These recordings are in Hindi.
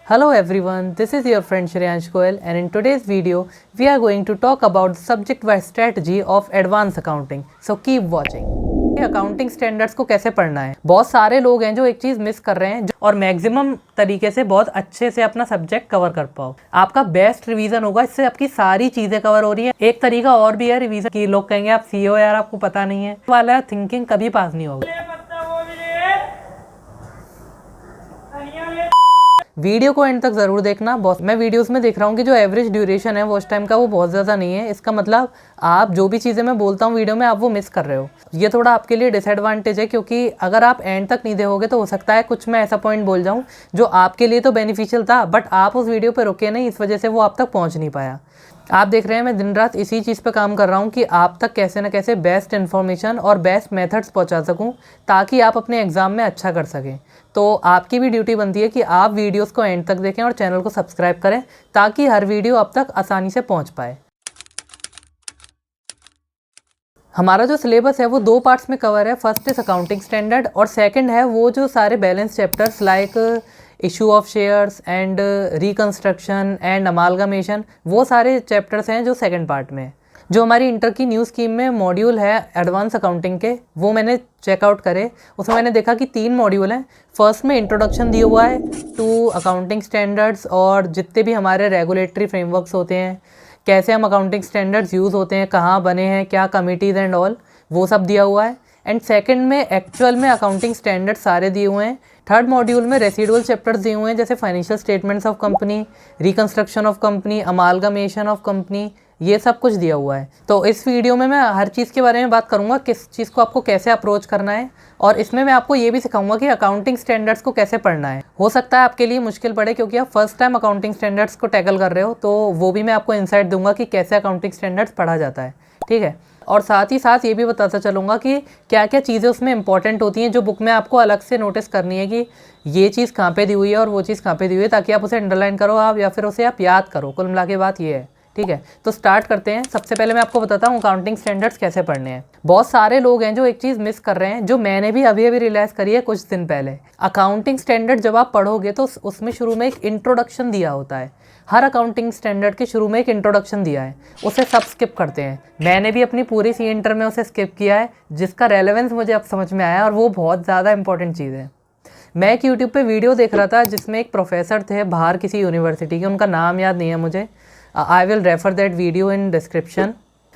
Hello everyone, this is your friend Shreyansh Goel and in today's video we are going to talk about the subject-wise strategy of advanced accounting. So keep watching. Accounting standards को कैसे पढ़ना है। बहुत सारे लोग हैं जो एक चीज़ मिस कर रहे हैं और मैक्सिमम तरीके से बहुत अच्छे से अपना सब्जेक्ट कवर कर पाओ। आपका बेस्ट रिवीजन होगा, इससे आपकी सारी चीज़ें कवर हो रही है। एक तरीका और भी है रिवीजन की, लोग कहेंगे आप सीईओ यार आपको पता नहीं है वाला थिंकिंग कभी पास नहीं होगा। वीडियो को एंड तक ज़रूर देखना। बहुत मैं वीडियोस में देख रहा हूँ कि जो एवरेज ड्यूरेशन है वॉच टाइम का वो बहुत ज़्यादा नहीं है। इसका मतलब आप जो भी चीज़ें मैं बोलता हूँ वीडियो में आप वो मिस कर रहे हो। ये थोड़ा आपके लिए डिसएडवांटेज है, क्योंकि अगर आप एंड तक नहीं देखोगे तो हो सकता है कुछ मैं ऐसा पॉइंट बोल जाऊँ जो आपके लिए तो बेनिफिशियल था बट आप उस वीडियो पर रुके नहीं, इस वजह से वो आप तक पहुँच नहीं पाया। आप देख रहे हैं मैं दिन रात इसी चीज़ पे काम कर रहा हूँ कि आप तक कैसे ना कैसे बेस्ट इन्फॉर्मेशन और बेस्ट मेथड्स पहुँचा सकूँ ताकि आप अपने एग्ज़ाम में अच्छा कर सकें। तो आपकी भी ड्यूटी बनती है कि आप वीडियोस को एंड तक देखें और चैनल को सब्सक्राइब करें ताकि हर वीडियो आप तक आसानी से पहुँच पाए। हमारा जो सिलेबस है वो 2 पार्ट्स में कवर है। फर्स्ट इज अकाउंटिंग स्टैंडर्ड और सेकंड है वो जो सारे balance chapters like issue of shares and reconstruction and amalgamation, वो सारे चैप्टर्स हैं जो सेकंड पार्ट में है। जो हमारी इंटर की न्यू स्कीम में मॉड्यूल है एडवांस अकाउंटिंग के, वो मैंने चेकआउट करे। उसमें मैंने देखा कि 3 मॉड्यूल हैं। फर्स्ट में इंट्रोडक्शन दिया हुआ है टू अकाउंटिंग स्टैंडर्ड्स और जितने भी हमारे रेगुलेटरी फ्रेमवर्क्स होते हैं, कैसे हम अकाउंटिंग स्टैंडर्ड्स यूज़ होते हैं, कहाँ बने हैं, क्या कमिटीज़ एंड ऑल, वो सब दिया हुआ है। एंड सेकंड में एक्चुअल में अकाउंटिंग स्टैंडर्ड सारे दिए हुए हैं। थर्ड मॉड्यूल में रेसिडुअल चैप्टर्स दिए हुए हैं जैसे financial statements of company, reconstruction of company, amalgamation of company, ये सब कुछ दिया हुआ है। तो इस वीडियो में मैं हर चीज़ के बारे में बात करूँगा, किस चीज़ को आपको कैसे अप्रोच करना है, और इसमें मैं आपको ये भी सिखाऊंगा कि अकाउंटिंग स्टैंडर्ड्स को कैसे पढ़ना है। हो सकता है आपके लिए मुश्किल पड़े क्योंकि आप फर्स्ट टाइम अकाउंटिंग स्टैंडर्ड्स को टैकल कर रहे हो, तो वो भी मैं आपको इंसाइट दूंगा कि कैसे अकाउंटिंग स्टैंडर्ड्स पढ़ा जाता है, ठीक है। और साथ ही साथ ये भी बताता चलूँगा कि क्या क्या चीज़ें उसमें इंपॉर्टेंट होती हैं जो बुक में आपको अलग से नोटिस करनी है कि ये चीज़ कहाँ पे दी हुई है और वो चीज़ कहाँ पे दी हुई है, ताकि आप उसे अंडरलाइन करो आप या फिर उसे आप याद करो। कुल मिला के बात ये है, ठीक है। तो स्टार्ट करते हैं। सबसे पहले मैं आपको बताता हूँ अकाउंटिंग स्टैंडर्ड्स कैसे पढ़ने हैं। बहुत सारे लोग हैं जो एक चीज़ मिस कर रहे हैं, जो मैंने भी अभी अभी रियलाइज़ करी है कुछ दिन पहले। अकाउंटिंग स्टैंडर्ड जब आप पढ़ोगे तो उसमें शुरू में एक इंट्रोडक्शन दिया होता है। हर अकाउंटिंग स्टैंडर्ड के शुरू में एक इंट्रोडक्शन दिया है, उसे सब स्किप करते हैं। मैंने भी अपनी पूरी सी इंटर में उसे स्किप किया है, जिसका रेलेवेंस मुझे अब समझ में आया और वो बहुत ज़्यादा इंपॉर्टेंट चीज़ है। मैं एक यूट्यूब पे वीडियो देख रहा था जिसमें एक प्रोफेसर थे बाहर किसी यूनिवर्सिटी के, उनका नाम याद नहीं है मुझे, I will refer that video in description.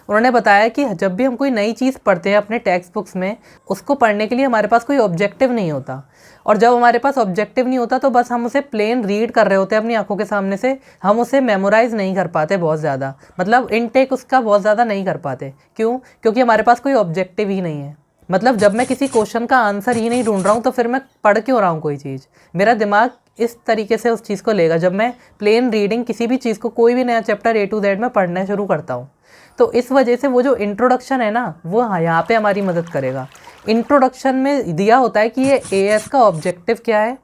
उन्होंने बताया कि जब भी हम कोई नई चीज़ पढ़ते हैं अपने टेक्स्ट बुक्स में, उसको पढ़ने के लिए हमारे पास कोई ऑब्जेक्टिव नहीं होता, और जब हमारे पास ऑब्जेक्टिव नहीं होता तो बस हम उसे प्लेन रीड कर रहे होते हैं अपनी आंखों के सामने से, हम उसे मेमोराइज़ नहीं कर पाते बहुत ज़्यादा, मतलब इनटेक उसका बहुत ज़्यादा नहीं कर पाते। क्यों? क्योंकि हमारे पास कोई ऑब्जेक्टिव ही नहीं है। मतलब जब मैं किसी क्वेश्चन का आंसर ही नहीं ढूंढ रहा हूँ तो फिर मैं पढ़ क्यों रहा हूँ कोई चीज़। मेरा दिमाग इस तरीके से उस चीज़ को लेगा जब मैं प्लेन रीडिंग किसी भी चीज़ को, कोई भी नया चैप्टर A to Z में पढ़ना शुरू करता हूँ। तो इस वजह से वो जो इंट्रोडक्शन है ना, वो यहाँ पे हमारी मदद करेगा। इंट्रोडक्शन में दिया होता है कि ये AS का ऑब्जेक्टिव क्या है,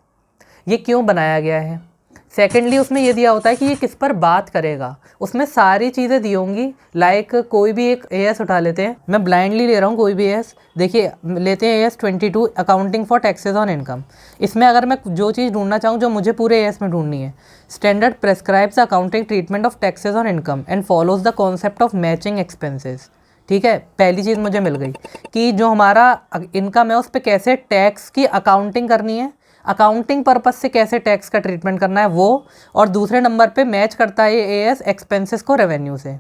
ये क्यों बनाया गया है। सेकेंडली उसमें ये दिया होता है कि ये किस पर बात करेगा, उसमें सारी चीज़ें दी होंगी। लाइक कोई भी एक AS उठा लेते हैं, मैं ब्लाइंडली ले रहा हूँ कोई भी AS, देखिए लेते हैं AS 22 accounting for taxes on income. इसमें अगर मैं जो चीज़ ढूंढना चाहूँ जो मुझे पूरे AS में ढूंढनी है, standard prescribes accounting treatment of taxes on income and follows the concept of matching expenses, ठीक है। पहली चीज़ मुझे मिल गई कि जो हमारा इनकम है उस पर कैसे टैक्स की अकाउंटिंग करनी है, अकाउंटिंग पर्पस से कैसे टैक्स का ट्रीटमेंट करना है वो, और दूसरे नंबर पे मैच करता है ये AS एक्सपेंसेस को रेवेन्यू से,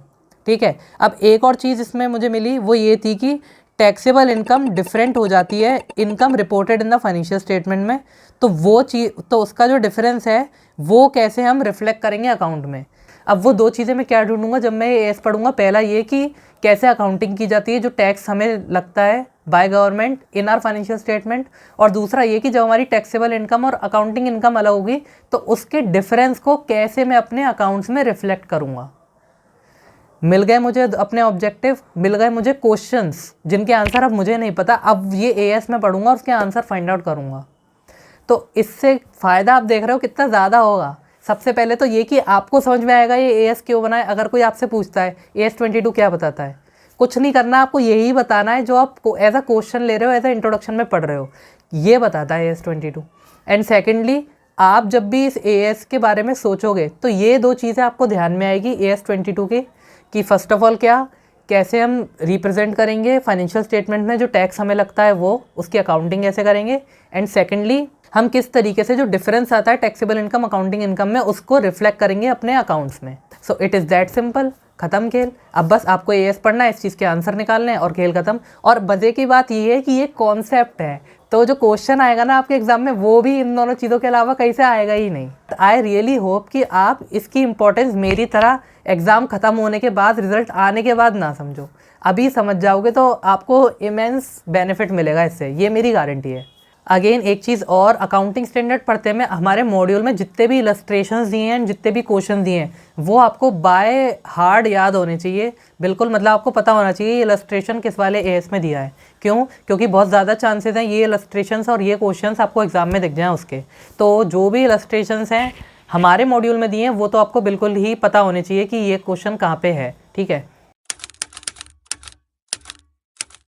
ठीक है। अब एक और चीज़ इसमें मुझे मिली, वो ये थी कि टैक्सेबल इनकम डिफरेंट हो जाती है income reported in the financial statement में, तो वो चीज़, तो उसका जो डिफरेंस है वो कैसे हम रिफ्लेक्ट करेंगे अकाउंट में। अब वो 2 चीज़ें मैं क्या ढूंढूंगा जब मैं AS पढ़ूंगा। पहला ये कि कैसे अकाउंटिंग की जाती है जो टैक्स हमें लगता है by government in are financial statement, और दूसरा ये कि जब हमारी टैक्सेबल इनकम और अकाउंटिंग इनकम अलग होगी तो उसके डिफरेंस को कैसे मैं अपने अकाउंट्स में रिफ्लेक्ट करूँगा। मिल गए मुझे अपने ऑब्जेक्टिव, मिल गए मुझे क्वेश्चंस जिनके आंसर अब मुझे नहीं पता, अब ये AS में पढ़ूंगा और उसके आंसर फाइंड आउट करूँगा। तो इससे फ़ायदा आप देख रहे हो कितना ज़्यादा होगा। सबसे पहले तो ये कि आपको समझ में आएगा ये AS क्यों बना है। अगर कोई आपसे पूछता है AS 22 क्या बताता है, कुछ नहीं करना, आपको यही बताना है जो आप एज अ क्वेश्चन ले रहे हो, एज अ इंट्रोडक्शन में पढ़ रहे हो, ये बताता है AS 22। एंड सेकेंडली आप जब भी इस AS के बारे में सोचोगे तो ये दो चीज़ें आपको ध्यान में आएगी AS 22 के, कि फर्स्ट ऑफ ऑल कैसे हम रिप्रेजेंट करेंगे फाइनेंशियल स्टेटमेंट में जो टैक्स हमें लगता है वो, उसकी अकाउंटिंग कैसे करेंगे, एंड सेकेंडली हम किस तरीके से जो डिफरेंस आता है टैक्सेबल इनकम अकाउंटिंग इनकम में उसको रिफ्लेक्ट करेंगे अपने अकाउंट्स में। So it is that simple, ख़त्म खेल। अब बस आपको AS पढ़ना है, इस चीज़ के आंसर निकालने हैं और खेल ख़त्म। और मज़े की बात ये है कि ये कॉन्सेप्ट है, तो जो क्वेश्चन आएगा ना आपके एग्जाम में वो भी इन दोनों चीज़ों के अलावा कहीं से आएगा ही नहीं। आई रियली होप कि आप इसकी इंपॉर्टेंस मेरी तरह एग्ज़ाम ख़त्म होने के बाद, रिजल्ट आने के बाद ना समझो, अभी समझ जाओगे तो आपको इमेंस बेनिफिट मिलेगा इससे, ये मेरी गारंटी है। अगेन एक चीज़ और, अकाउंटिंग स्टैंडर्ड पढ़ते में हमारे मॉड्यूल में जितने भी इलस्ट्रेशंस दिए हैं, जितने भी क्वेश्चन दिए हैं, वो आपको बाय हार्ड याद होने चाहिए बिल्कुल। मतलब आपको पता होना चाहिए ये इलस्ट्रेशन किस वाले AS में दिया है। क्यों? क्योंकि बहुत ज़्यादा चांसेस हैं ये इलस्ट्रेशंस और ये क्वेश्चंस आपको एग्जाम में दिख जाएँ उसके। तो जो भी इलस्ट्रेशंस हैं हमारे मॉड्यूल में दिए हैं वो तो आपको बिल्कुल ही पता होने चाहिए कि ये क्वेश्चन कहाँ पे है, ठीक है।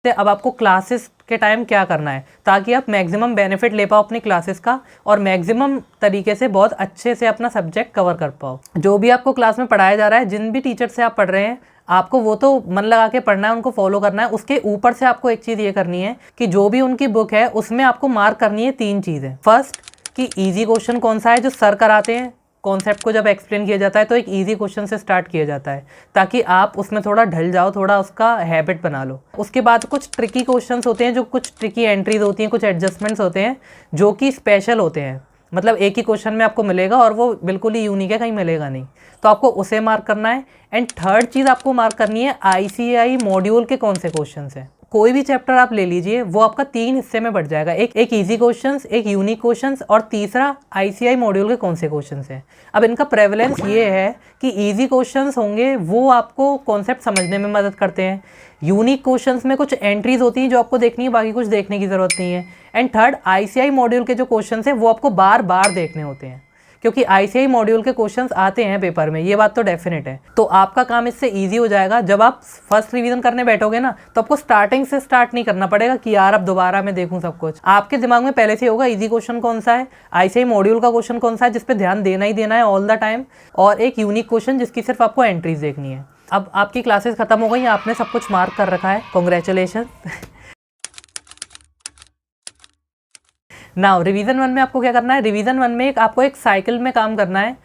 अब आपको क्लासेस के टाइम क्या करना है ताकि आप मैक्सिमम बेनिफिट ले पाओ अपनी क्लासेस का और मैक्सिमम तरीके से बहुत अच्छे से अपना सब्जेक्ट कवर कर पाओ। जो भी आपको क्लास में पढ़ाया जा रहा है, जिन भी टीचर से आप पढ़ रहे हैं, आपको वो तो मन लगा के पढ़ना है, उनको फॉलो करना है। उसके ऊपर से आपको एक चीज़ ये करनी है कि जो भी उनकी बुक है उसमें आपको मार्क करनी है 3 चीज़ें। फर्स्ट कि ईजी क्वेश्चन कौन सा है जो सर कराते हैं, कॉन्सेप्ट को जब एक्सप्लेन किया जाता है तो एक इजी क्वेश्चन से स्टार्ट किया जाता है ताकि आप उसमें थोड़ा ढल जाओ, थोड़ा उसका हैबिट बना लो। उसके बाद कुछ ट्रिकी क्वेश्चंस होते हैं, जो कुछ ट्रिकी एंट्रीज होती हैं, कुछ एडजस्टमेंट्स होते हैं जो कि स्पेशल होते हैं। मतलब एक ही क्वेश्चन में आपको मिलेगा और वो बिल्कुल ही यूनिक है, कहीं मिलेगा नहीं, तो आपको उसे मार्क करना है। एंड थर्ड चीज़ आपको मार्क करनी है ICAI मॉड्यूल के कौन से क्वेश्चन है। कोई भी चैप्टर आप ले लीजिए वो आपका 3 हिस्से में बढ़ जाएगा, एक इजी क्वेश्चंस, एक यूनिक क्वेश्चंस और तीसरा ICAI मॉड्यूल के कौन से क्वेश्चंस हैं। अब इनका प्रेवलेंस ये है कि इजी क्वेश्चंस होंगे वो आपको कॉन्सेप्ट समझने में मदद करते हैं, यूनिक क्वेश्चंस में कुछ एंट्रीज होती हैं जो आपको देखनी है, बाकी कुछ देखने की ज़रूरत नहीं है। एंड थर्ड ICAI मॉड्यूल के जो क्वेश्चन हैं वो आपको बार बार देखने होते हैं, क्योंकि ICAI मॉड्यूल के क्वेश्चंस आते हैं पेपर में, ये बात तो डेफिनेट है। तो आपका काम इससे इजी हो जाएगा। जब आप फर्स्ट रिवीजन करने बैठोगे ना तो आपको स्टार्टिंग से स्टार्ट नहीं करना पड़ेगा कि यार अब दोबारा मैं देखूं सब कुछ। आपके दिमाग में पहले से होगा इजी क्वेश्चन कौन सा है, ICAI मॉड्यूल का क्वेश्चन कौन सा है जिस पे ध्यान देना ही देना है ऑल द टाइम, और एक यूनिक क्वेश्चन जिसकी सिर्फ आपको एंट्रीज देखनी है। अब आपकी क्लासेस खत्म हो गई, आपने सब कुछ मार्क कर रखा है, कॉन्ग्रेचुलेशन। नाउ रिवीजन 1 में आपको क्या करना है, रिवीजन 1 में आपको एक साइकिल में काम करना है।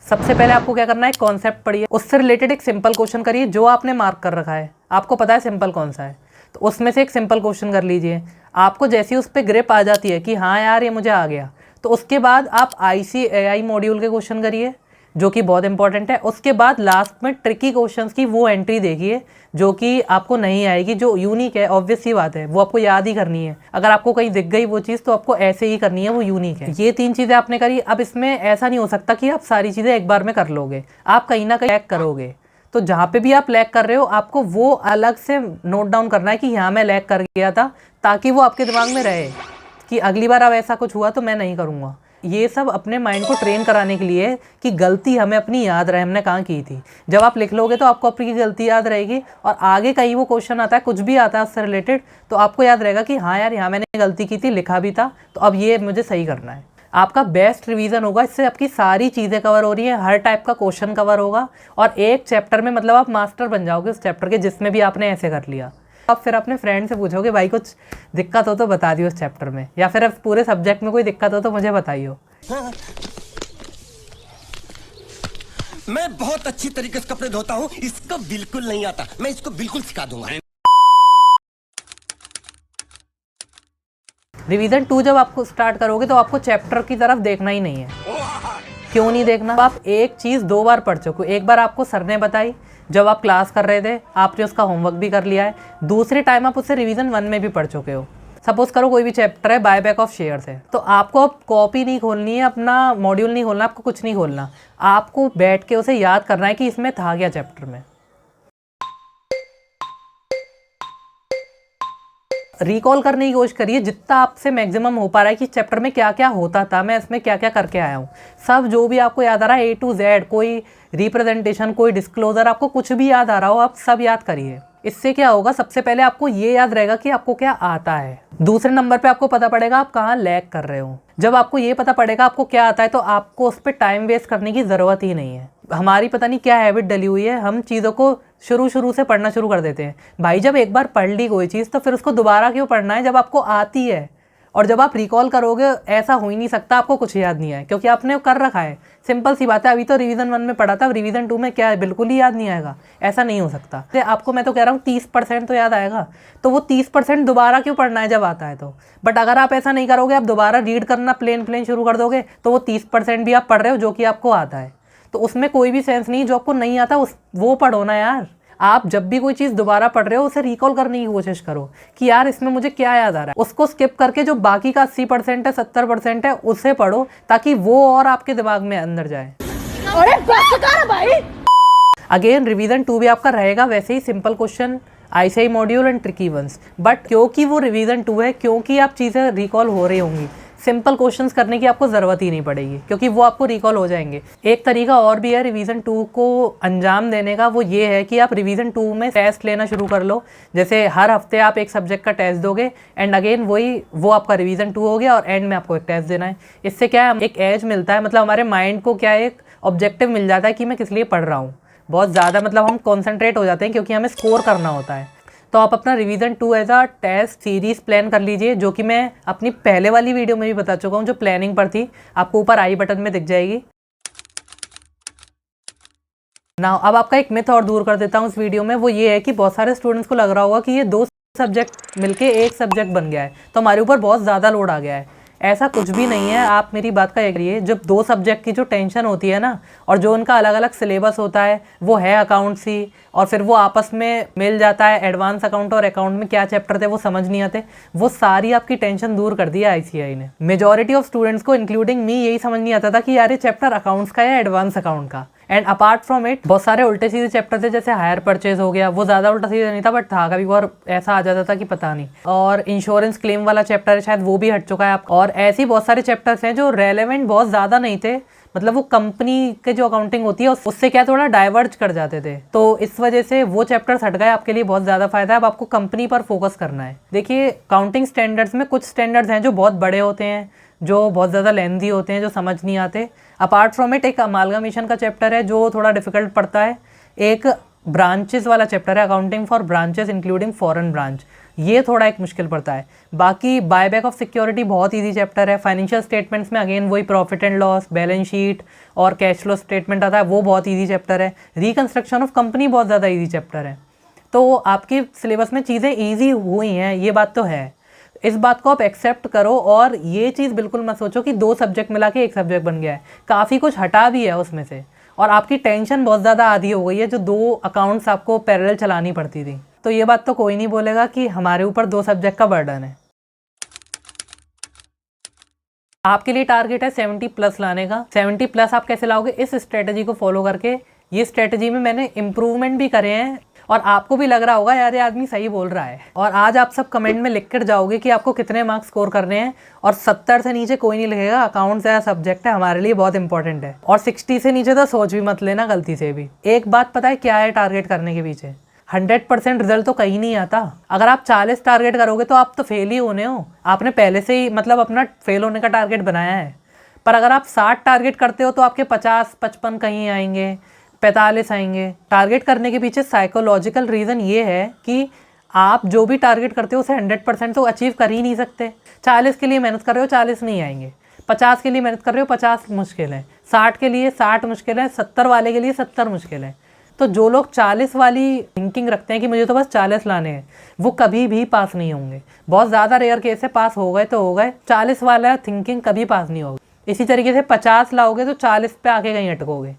सबसे पहले आपको क्या करना है, कॉन्सेप्ट पढ़िए, उससे रिलेटेड एक सिंपल क्वेश्चन करिए जो आपने मार्क कर रखा है, आपको पता है सिंपल कौन सा है, तो उसमें से एक सिंपल क्वेश्चन कर लीजिए। आपको जैसी उस पर ग्रिप आ जाती है कि हाँ यार ये मुझे आ गया, तो उसके बाद आप ICAI मॉड्यूल के क्वेश्चन करिए जो कि बहुत इंपॉर्टेंट है। उसके बाद लास्ट में ट्रिकी क्वेश्चंस की वो एंट्री देखिए जो कि आपको नहीं आएगी, जो यूनिक है, ऑब्वियस सी बात है, वो आपको याद ही करनी है। अगर आपको कहीं दिख गई वो चीज़ तो आपको ऐसे ही करनी है, वो यूनिक है। ये 3 चीज़ें आपने करी। अब इसमें ऐसा नहीं हो सकता कि आप सारी चीज़ें एक बार में कर लोगे, आप कहीं ना कहीं लैग करोगे। तो जहाँ पे भी आप लैग कर रहे हो आपको वो अलग से नोट डाउन करना है कि यहाँ मैं लैग कर गया था, ताकि वो आपके दिमाग में रहे कि अगली बार अब ऐसा कुछ हुआ तो मैं नहीं करूँगा। ये सब अपने माइंड को ट्रेन कराने के लिए कि गलती हमें अपनी याद रहे हमने कहाँ की थी। जब आप लिख लोगे तो आपको अपनी गलती याद रहेगी और आगे कहीं वो क्वेश्चन आता है, कुछ भी आता है उससे रिलेटेड, तो आपको याद रहेगा कि हाँ यार यहाँ मैंने गलती की थी, लिखा भी था, तो अब ये मुझे सही करना है। आपका बेस्ट रिवीजन होगा, इससे आपकी सारी चीज़ें कवर हो रही हैं, हर टाइप का क्वेश्चन कवर होगा और एक चैप्टर में मतलब आप मास्टर बन जाओगे उस चैप्टर के, जिसमें भी आपने ऐसे कर लिया। आप फिर अपने फ्रेंड से पूछोगे भाई कुछ दिक्कत हो तो बता दियो उस चैप्टर में, या फिर पूरे सब्जेक्ट में कोई दिक्कत हो तो मुझे बताइयो। मैं बहुत अच्छी तरीके से कपड़े धोता हूँ, इसको बिल्कुल नहीं आता, मैं इसको बिल्कुल सिखा दूंगा। रिवीजन 2 जब आपको स्टार्ट करोगे तो आपको चैप्टर की तरफ देखना ही नहीं है। क्यों नहीं देखना? आप एक चीज़ 2 बार पढ़ चुके हो। एक बार आपको सर ने बताई जब आप क्लास कर रहे थे, आपने उसका होमवर्क भी कर लिया है। दूसरे टाइम आप उससे रिवीजन 1 में भी पढ़ चुके हो। सपोज करो कोई भी चैप्टर है बायबैक ऑफ शेयर्स है, तो आपको अब कॉपी नहीं खोलनी है, अपना मॉड्यूल नहीं खोलना, आपको कुछ नहीं खोलना, आपको बैठ के उसे याद करना है कि इसमें था क्या चैप्टर में। रिकॉल करने की कोशिश करिए जितना आपसे मैक्सिमम हो पा रहा है कि चैप्टर में क्या क्या होता था, मैं इसमें क्या क्या करके आया हूँ। सब जो भी आपको याद आ रहा है A to Z, कोई रिप्रेजेंटेशन, कोई डिस्क्लोजर, आपको कुछ भी याद आ रहा हो आप सब याद करिए। इससे क्या होगा, सबसे पहले आपको ये याद रहेगा कि आपको क्या आता है। दूसरे नंबर पे आपको पता पड़ेगा आप कहाँ लैग कर रहे हो। जब आपको ये पता पड़ेगा आपको क्या आता है तो आपको उस पर टाइम वेस्ट करने की ज़रूरत ही नहीं है। हमारी पता नहीं क्या हैबिट डली हुई है, हम चीज़ों को शुरू से पढ़ना शुरू कर देते हैं। भाई जब एक बार पढ़ ली कोई चीज़ तो फिर उसको दोबारा क्यों पढ़ना है जब आपको आती है। और जब आप रिकॉल करोगे ऐसा हो ही नहीं सकता आपको कुछ याद नहीं आए, क्योंकि आपने कर रखा है। सिंपल सी बात है, अभी तो रिवीजन 1 में पढ़ा था, रिवीजन 2 में क्या है बिल्कुल ही याद नहीं आएगा, ऐसा नहीं हो सकता। तो आपको मैं तो कह रहा हूँ 30% तो याद आएगा, तो वो 30% दोबारा क्यों पढ़ना है जब आता है तो। बट अगर आप ऐसा नहीं करोगे, आप दोबारा रीड करना प्लेन शुरू कर दोगे तो वो 30% भी आप पढ़ रहे हो जो कि आपको आता है, तो उसमें कोई भी सेंस नहीं। जो आपको नहीं आता वो पढ़ो ना यार। आप जब भी कोई चीज़ दोबारा पढ़ रहे हो उसे रिकॉल करने की कोशिश करो कि यार इसमें मुझे क्या याद आ रहा है। उसको स्किप करके जो बाकी का 80% है 70% है उसे पढ़ो, ताकि वो और आपके दिमाग में अंदर जाए। अरे बस कर भाई। अगेन रिवीजन 2 भी आपका रहेगा वैसे ही, simple question, ICI module and tricky ones. But क्योंकि वो रिवीजन 2 है, क्योंकि आप चीज़ें रिकॉल हो रही होंगी, सिंपल क्वेश्चंस करने की आपको ज़रूरत ही नहीं पड़ेगी, क्योंकि वो आपको रिकॉल हो जाएंगे। एक तरीका और भी है रिवीजन 2 को अंजाम देने का, वो ये है कि आप रिवीजन 2 में टेस्ट लेना शुरू कर लो। जैसे हर हफ्ते आप एक सब्जेक्ट का टेस्ट दोगे एंड अगेन वो आपका रिवीजन 2 हो गया और एंड में आपको एक टेस्ट देना है। इससे क्या है, एक एज मिलता है, मतलब हमारे माइंड को क्या एक ऑब्जेक्टिव मिल जाता है कि मैं किस लिए पढ़ रहा हूँ। बहुत ज़्यादा मतलब हम कॉन्सेंट्रेट हो जाते हैं क्योंकि हमें स्कोर करना होता है। तो आप अपना revision 2 as a test series plan कर लीजिए, जो कि मैं अपनी पहले वाली वीडियो में भी बता चुका हूँ, जो प्लानिंग पर थी, आपको ऊपर आई बटन में दिख जाएगी ना। अब आपका एक मिथ और दूर कर देता हूँ इस वीडियो में, वो ये है कि बहुत सारे स्टूडेंट्स को लग रहा होगा कि ये 2 सब्जेक्ट मिलके एक सब्जेक्ट बन गया है तो हमारे ऊपर बहुत ज़्यादा लोड आ गया है। ऐसा कुछ भी नहीं है, आप मेरी बात का करिए। जब 2 सब्जेक्ट की जो टेंशन होती है ना, और जो उनका अलग अलग सिलेबस होता है, वो है अकाउंट्स ही, और फिर वो आपस में मिल जाता है। एडवांस अकाउंट और अकाउंट में क्या चैप्टर थे वो समझ नहीं आते, वो सारी आपकी टेंशन दूर कर दी है आईसीआई ने। मेजॉरिटी ऑफ स्टूडेंट्स को इंक्लूडिंग मी यही समझ नहीं आता था कि यार ये चैप्टर अकाउंट्स का या एडवांस अकाउंट का। एंड अपार्ट फ्रॉम इट बहुत सारे उल्टे सीधे चैप्टर थे, जैसे हायर परचेज हो गया, वो ज़्यादा उल्टा सीधा नहीं था बट था, कभी बार ऐसा आ जाता था कि पता नहीं। और इंश्योरेंस क्लेम वाला चैप्टर है शायद, वो भी हट चुका है आप। और ऐसे ही बहुत सारे चैप्टर्स हैं जो रेलेवेंट बहुत ज़्यादा नहीं थे, मतलब वो कंपनी के जो अकाउंटिंग होती है उससे क्या थोड़ा डाइवर्ज कर जाते थे, तो इस वजह से वो चैप्टर्स हट गए। आपके लिए बहुत ज़्यादा फायदा है, अब आपको कंपनी पर फोकस करना है। देखिए अकाउंटिंग स्टैंडर्ड्स में कुछ स्टैंडर्ड्स हैं जो बहुत बड़े होते हैं, जो बहुत ज़्यादा लेंथी होते हैं, जो समझ नहीं आते। अपार्ट फ्रॉम इट एक अमालगमेशन का चैप्टर है जो थोड़ा डिफिकल्ट पड़ता है। एक ब्रांचेस वाला चैप्टर है, accounting for branches including foreign branch, ये थोड़ा एक मुश्किल पड़ता है। बाकी बायबैक ऑफ सिक्योरिटी बहुत इजी चैप्टर है। फाइनेंशियल स्टेटमेंट्स में अगेन वही profit and loss, balance sheet और कैश फ्लो स्टेटमेंट आता है, वो बहुत इजी चैप्टर है। रिकंस्ट्रक्शन ऑफ कंपनी बहुत ज़्यादा इजी चैप्टर है। तो आपके सिलेबस में चीज़ें ईजी हुई हैं, ये बात तो है, इस बात को आप एक्सेप्ट करो। और ये चीज़ बिल्कुल मत सोचो कि 2 सब्जेक्ट मिला के एक सब्जेक्ट बन गया है, काफ़ी कुछ हटा भी है उसमें से, और आपकी टेंशन बहुत ज़्यादा आधी हो गई है जो 2 अकाउंट्स आपको पैरेलल चलानी पड़ती थी। तो ये बात तो कोई नहीं बोलेगा कि हमारे ऊपर 2 सब्जेक्ट का बर्डन है। आपके लिए टारगेट है 70+ लाने का। 70+ आप कैसे लाओगे, इस स्ट्रेटजी को फॉलो करके। ये स्ट्रेटजी में मैंने इम्प्रूवमेंट भी करे हैं और आपको भी लग रहा होगा यार ये आदमी सही बोल रहा है। और आज आप सब कमेंट में लिख कर जाओगे कि आपको कितने मार्क्स स्कोर करने हैं, और 70 से नीचे कोई नहीं लिखेगा। अकाउंट्स ऐसा सब्जेक्ट है, हमारे लिए बहुत इंपॉर्टेंट है। और 60 से नीचे तो सोच भी मत लेना गलती से भी। एक बात पता है क्या है टारगेट करने के पीछे, 100% रिजल्ट तो कहीं नहीं आता। अगर आप 40 टारगेट करोगे तो आप तो फेल ही होने हो, आपने पहले से ही मतलब अपना फेल होने का टारगेट बनाया है। पर अगर आप 60 टारगेट करते हो तो आपके 50-55 कहीं आएंगे, 45 आएंगे। टारगेट करने के पीछे साइकोलॉजिकल रीज़न ये है कि आप जो भी टारगेट करते हो उसे 100% तो अचीव कर ही नहीं सकते। 40 के लिए मेहनत कर रहे हो, 40 नहीं आएंगे। 50 के लिए मेहनत कर रहे हो, 50 मुश्किल है। 60 के लिए 60 मुश्किल है, 70 वाले के लिए 70 मुश्किल है। तो जो लोग 40 वाली थिंकिंग रखते हैं कि मुझे तो बस 40 लाने हैं, वो कभी भी पास नहीं होंगे। बहुत ज़्यादा रेयर केस है, पास हो गए तो हो गए, 40 वाला थिंकिंग कभी पास नहीं होगी। इसी तरीके से 50 लाओगे तो 40 पे आके कहीं अटकोगे।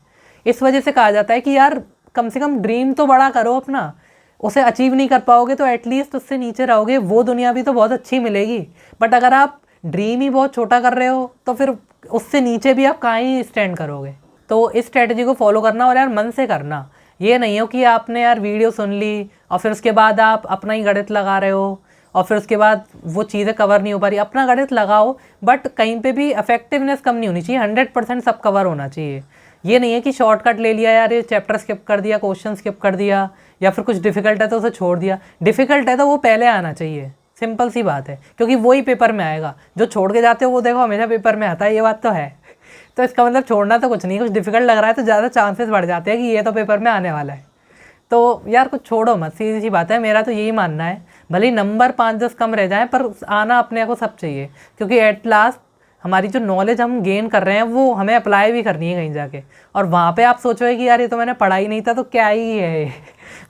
इस वजह से कहा जाता है कि यार कम से कम ड्रीम तो बड़ा करो अपना, उसे अचीव नहीं कर पाओगे तो एटलीस्ट उससे नीचे रहोगे, वो दुनिया भी तो बहुत अच्छी मिलेगी। बट अगर आप ड्रीम ही बहुत छोटा कर रहे हो तो फिर उससे नीचे भी आप कहाँ ही स्टैंड करोगे। तो इस स्ट्रेटजी को फॉलो करना, और यार मन से करना। ये नहीं हो कि आपने यार वीडियो सुन ली और फिर उसके बाद आप अपना ही गणित लगा रहे हो और फिर उसके बाद वो चीज़ें कवर नहीं हो पा रही। अपना गणित लगाओ बट कहीं पे भी इफेक्टिवनेस कम नहीं होनी चाहिए, 100% सब कवर होना चाहिए। ये नहीं है कि शॉर्टकट ले लिया यार, ये चैप्टर स्किप कर दिया, क्वेश्चन स्किप कर दिया, या फिर कुछ डिफ़िकल्ट है तो उसे छोड़ दिया। डिफ़िकल्ट है तो वो पहले आना चाहिए, सिंपल सी बात है, क्योंकि वही पेपर में आएगा। जो छोड़ के जाते हो वो देखो हमेशा पेपर में आता है, ये बात तो है। तो इसका मतलब छोड़ना तो कुछ नहीं, कुछ डिफ़िकल्ट लग रहा है तो ज़्यादा चांसेस बढ़ जाते हैं कि ये तो पेपर में आने वाला है। तो यार कुछ छोड़ो मत, सीधी सी बात है, मेरा तो यही मानना है। भले ही नंबर 5-10 कम रह जाएं, पर आना अपने को सब चाहिए, क्योंकि एट लास्ट हमारी जो नॉलेज हम गेन कर रहे हैं वो हमें अप्लाई भी करनी है कहीं जाके। और वहाँ पे आप सोचोगे कि यार ये तो मैंने पढ़ा ही नहीं था, तो क्या ही है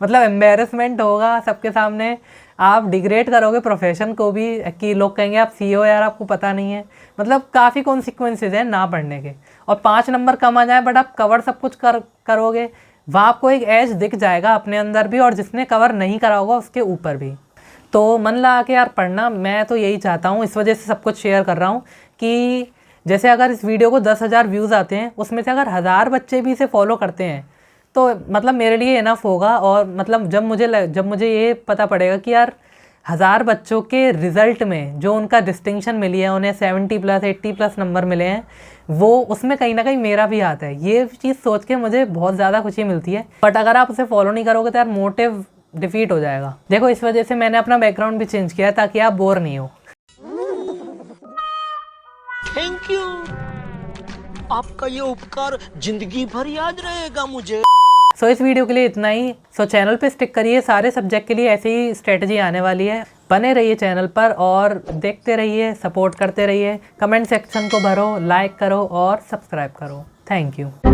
मतलब एम्बेरसमेंट होगा सबके सामने, आप डिग्रेड करोगे प्रोफेशन को भी, कि लोग कहेंगे आप सी हो यार, आपको पता नहीं है। मतलब काफ़ी कॉन्सिक्वेंसेज हैं ना पढ़ने के। और 5 नंबर कम आ जाए बट आप कवर सब कुछ करोगे, वहाँ आपको एक एज दिख जाएगा अपने अंदर भी, और जिसने कवर नहीं करा होगा उसके ऊपर भी। तो मन लगा के यार पढ़ना, मैं तो यही चाहता हूँ, इस वजह से सब कुछ शेयर कर रहा हूँ कि जैसे अगर इस वीडियो को 10,000 व्यूज़ आते हैं, उसमें से अगर 1000 बच्चे भी इसे फॉलो करते हैं तो मतलब मेरे लिए इनफ होगा। और मतलब जब मुझे ये पता पड़ेगा कि यार 1000 बच्चों के रिज़ल्ट में जो उनका डिस्टिंक्शन मिली है, उन्हें 70+ 80+ नंबर मिले हैं, वो उसमें कहीं ना कहीं मेरा भी हाथ है, ये चीज़ सोच के मुझे बहुत ज़्यादा खुशी मिलती है। बट अगर आप उसे फॉलो नहीं करोगे तो यार मोटिव डिफीट हो जाएगा। देखो इस वजह से मैंने अपना बैकग्राउंड भी चेंज किया है ताकि आप बोर नहीं हो। थैंक यू, आपका ये उपकार जिंदगी भर याद रहेगा मुझे। सो इस वीडियो के लिए इतना ही। सो चैनल पे स्टिक करिए, सारे सब्जेक्ट के लिए ऐसी ही स्ट्रेटजी आने वाली है। बने रहिए चैनल पर और देखते रहिए, सपोर्ट करते रहिए। कमेंट सेक्शन को भरो, लाइक करो और सब्सक्राइब करो। Thank you.